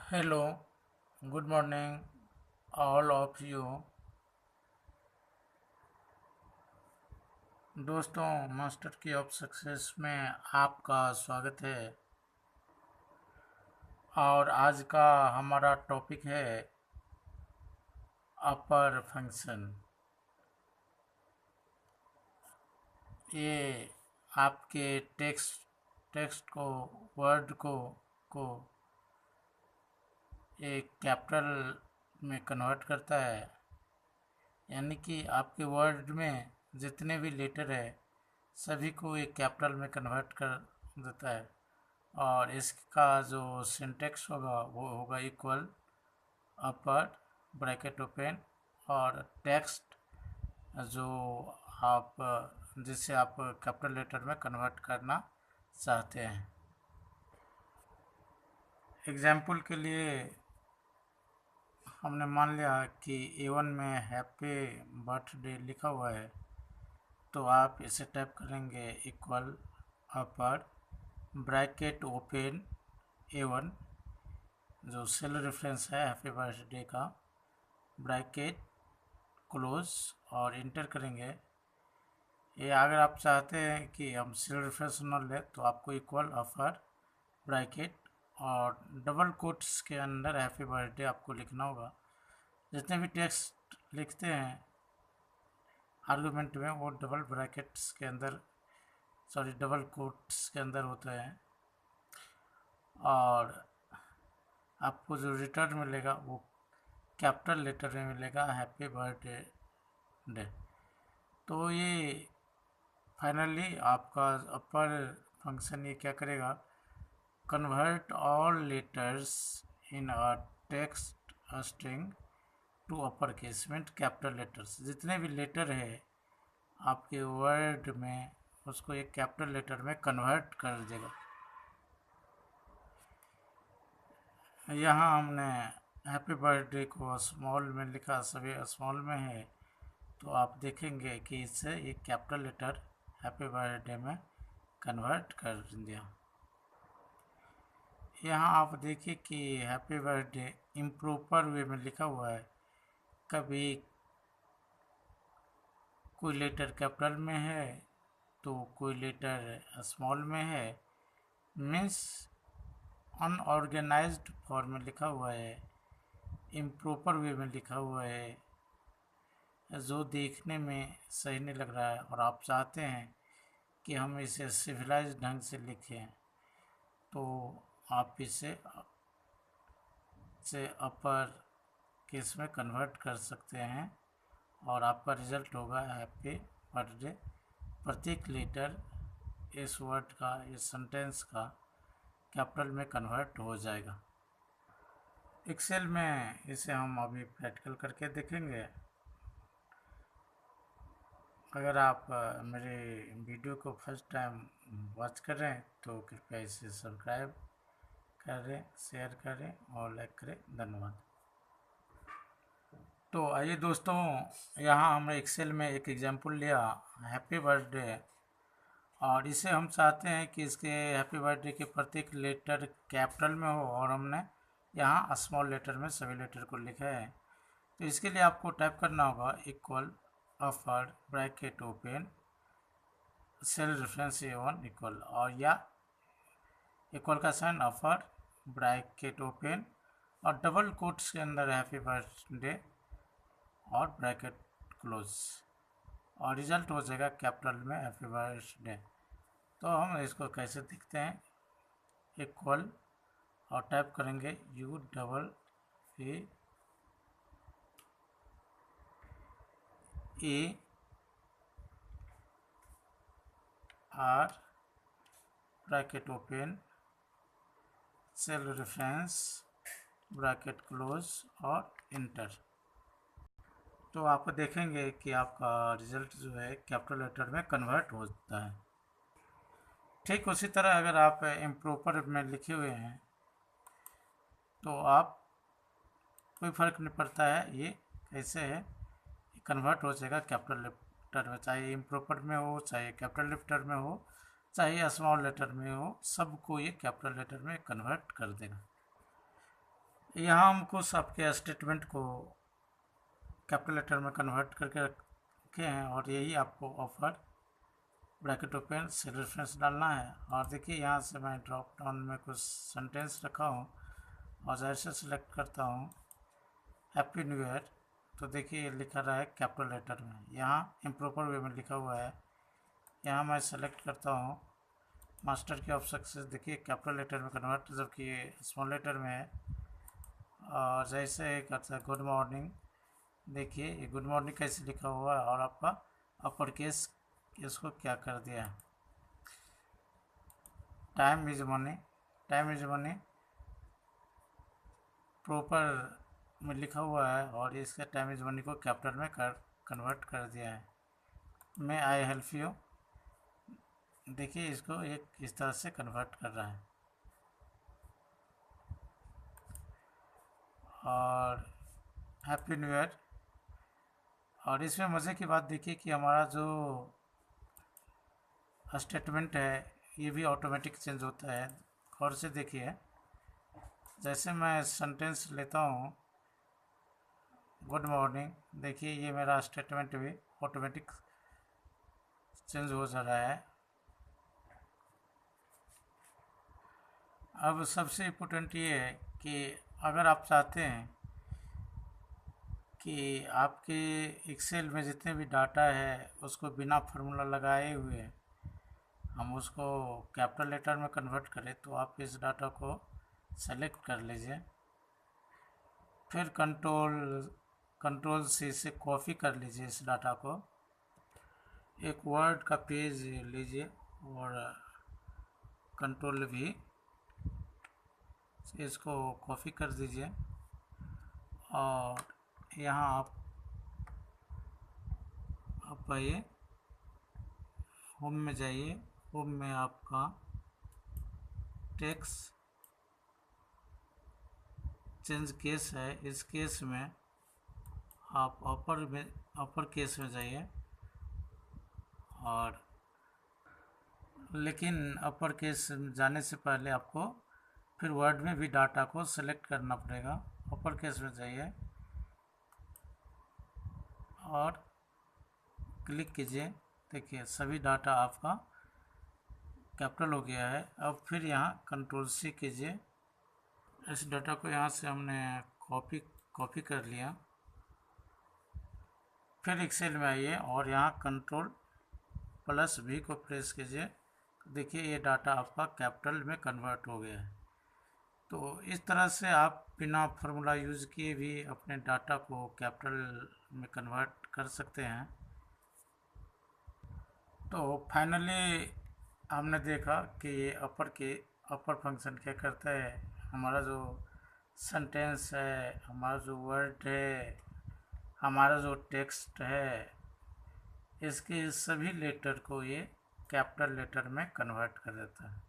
Hello, good morning, all of you। दोस्तों, master की of success में आपका स्वागत है। और आज का हमारा टॉपिक है अपर फंक्शन। ये आपके टेक्स्ट टेक्स्ट को वर्ड को एक कैपिटल में कन्वर्ट करता है, यानी कि आपके वर्ड में जितने भी लेटर है सभी को एक कैपिटल में कन्वर्ट कर देता है। और इसका जो सिंटेक्स होगा वो होगा इक्वल अपर ब्रैकेट ओपन और टेक्स्ट जो आप जिसे आप कैपिटल लेटर में कन्वर्ट करना चाहते हैं। एग्जाम्पल के लिए हमने मान लिया कि A1 में हैप्पी बर्थडे लिखा हुआ है, तो आप इसे टाइप करेंगे equal upper bracket open A1 जो सेल रेफरेंस है हैप्पी बर्थडे का, ब्रैकेट क्लोज और इंटर करेंगे। ये अगर आप चाहते हैं कि हम सेल रेफरेंस न ले तो आपको इक्वल अपर ब्रैकेट और डबल कोट्स के अंदर हैप्पी बर्थडे आपको लिखना होगा। जितने भी टेक्स्ट लिखते हैं आर्गूमेंट में वो डबल ब्रैकेट्स के अंदर डबल कोट्स के अंदर होते हैं। और आपको जो रिटर्न मिलेगा वो कैपिटल लेटर में मिलेगा हैप्पी बर्थडे डे। तो ये फाइनली आपका अपर फंक्शन ये क्या करेगा, convert all letters in a text string to upper case means capital letters. जितने भी लेटर है आपके वर्ड में उसको एक कैपिटल लेटर में कन्वर्ट कर देगा। यहाँ हमने हैप्पी बर्थडे को स्मॉल में लिखा, सभी स्मॉल में है, तो आप देखेंगे कि इससे एक कैपिटल लेटर हैप्पी बर्थडे में कन्वर्ट कर दिया। यहाँ आप देखिए कि हैप्पी बर्थडे इम्प्रॉपर वे में लिखा हुआ है। कभी कोई लेटर कैपिटल में है तो कोई लेटर स्मॉल में है, मीन्स अनऑर्गेनाइज्ड फॉर्म में लिखा हुआ है, इम्प्रॉपर वे में लिखा हुआ है, जो देखने में सही नहीं लग रहा है और आप चाहते हैं कि हम इसे सिविलाइज ढंग से लिखें, तो आप इसे अपर केस में कन्वर्ट कर सकते हैं और आपका रिजल्ट होगा हैप्पी बर्थडे। प्रत्येक लेटर इस वर्ड का, इस सेंटेंस का कैपिटल में कन्वर्ट हो जाएगा। एक्सेल में इसे हम अभी प्रैक्टिकल करके देखेंगे। अगर आप मेरे वीडियो को फर्स्ट टाइम वॉच कर रहे हैं तो कृपया इसे सब्सक्राइब करें, शेयर करें और लाइक करें। धन्यवाद। तो आइए दोस्तों, यहाँ हमने एक्सेल में एक एग्जांपल लिया हैप्पी बर्थडे, और इसे हम चाहते हैं कि इसके हैप्पी बर्थडे के प्रत्येक लेटर कैपिटल में हो और हमने यहाँ स्मॉल लेटर में सभी लेटर को लिखा है। तो इसके लिए आपको टाइप करना होगा equal upper bracket open cell reference A1 equal, और या इक्वल का साइन अपर ब्रैकेट ओपन और डबल कोट्स के अंदर हैप्पी बर्थडे और ब्रैकेट क्लोज, और रिजल्ट हो जाएगा कैपिटल में हैप्पी बर्थडे। तो हम इसको कैसे देखते हैं, इक्वल और टाइप करेंगे UEAR bracket open cell reference bracket close और इंटर। तो आप देखेंगे कि आपका रिजल्ट जो है कैपिटल लेटर में कन्वर्ट होता है। ठीक उसी तरह अगर आप इम्प्रॉपर में लिखे हुए हैं तो आप कोई फ़र्क नहीं पड़ता है ये कैसे है, कन्वर्ट हो जाएगा कैपिटल लेटर में, चाहे इम्प्रॉपर में हो, चाहे कैपिटल लेटर में हो, चाहे स्मॉल लेटर में हो, सबको ये कैपिटल लेटर में कन्वर्ट कर देगा। यहाँ हम कुछ आपके स्टेटमेंट को कैपिटल लेटर में कन्वर्ट करके रखे हैं और यही आपको upper bracket open cell reference डालना है। और देखिए यहाँ से मैं ड्रॉप डाउन में कुछ सेंटेंस रखा हूँ और जाहिर से सिलेक्ट करता हूँ हैप्पी न्यू ईयर। तो देखिए ये लिखा रहा है कैपिटल लेटर में, यहाँ इम्प्रॉपर वे में लिखा हुआ है। यहाँ मैं सेलेक्ट करता हूँ मास्टर की ऑफ सक्सेस, देखिए कैपिटल लेटर में कन्वर्ट, जबकि ये स्मॉल लेटर में है। और जैसे करता है गुड मॉर्निंग, देखिए ये गुड मॉर्निंग कैसे लिखा हुआ है और आपका अपर केस इसको क्या कर दिया है। Time is money, time is money proper में लिखा हुआ है और इसका टाइम इज मनी को कैपिटल में कन्वर्ट कर दिया है। मैं आई हेल्प यू, देखिए इसको एक इस तरह से कन्वर्ट कर रहा है। और हैप्पी न्यू ईयर। और इसमें मज़े की बात देखिए कि हमारा जो स्टेटमेंट है ये भी ऑटोमेटिक चेंज होता है। गौर से देखिए, जैसे मैं सेंटेंस लेता हूँ गुड मॉर्निंग, देखिए ये मेरा स्टेटमेंट भी ऑटोमेटिक चेंज हो जा रहा है। अब सबसे इम्पोर्टेंट ये है कि अगर आप चाहते हैं कि आपके एक्सेल में जितने भी डाटा है उसको बिना फार्मूला लगाए हुए हम उसको कैपिटल लेटर में कन्वर्ट करें, तो आप इस डाटा को सेलेक्ट कर लीजिए, फिर कंट्रोल से कॉपी कर लीजिए इस डाटा को, एक वर्ड का पेज लीजिए और कंट्रोल भी इसको कॉपी कर दीजिए। और यहाँ आप आइए होम में जाइए, होम में आपका टेक्स्ट चेंज केस है, इस केस में आप अपर केस में जाइए। और लेकिन अपर केस जाने से पहले आपको फिर वर्ड में भी डाटा को सेलेक्ट करना पड़ेगा। अपर केस में जाइए और क्लिक कीजिए, देखिए सभी डाटा आपका कैपिटल हो गया है। अब फिर यहाँ कंट्रोल सी कीजिए, इस डाटा को यहाँ से हमने कॉपी कर लिया। फिर एक्सेल में आइए और यहाँ कंट्रोल+V को प्रेस कीजिए, देखिए ये डाटा आपका कैपिटल में कन्वर्ट हो गया है। तो इस तरह से आप बिना फार्मूला यूज़ किए भी अपने डाटा को कैपिटल में कन्वर्ट कर सकते हैं। तो फाइनली हमने देखा कि ये अपर फंक्शन क्या करता है, हमारा जो सेंटेंस है, हमारा जो वर्ड है, हमारा जो टेक्स्ट है, इसके सभी लेटर को ये कैपिटल लेटर में कन्वर्ट कर देता है।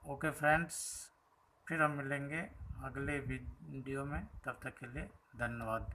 ओके फ्रेंड्स, फिर हम मिलेंगे अगले वीडियो में, तब तक के लिए धन्यवाद।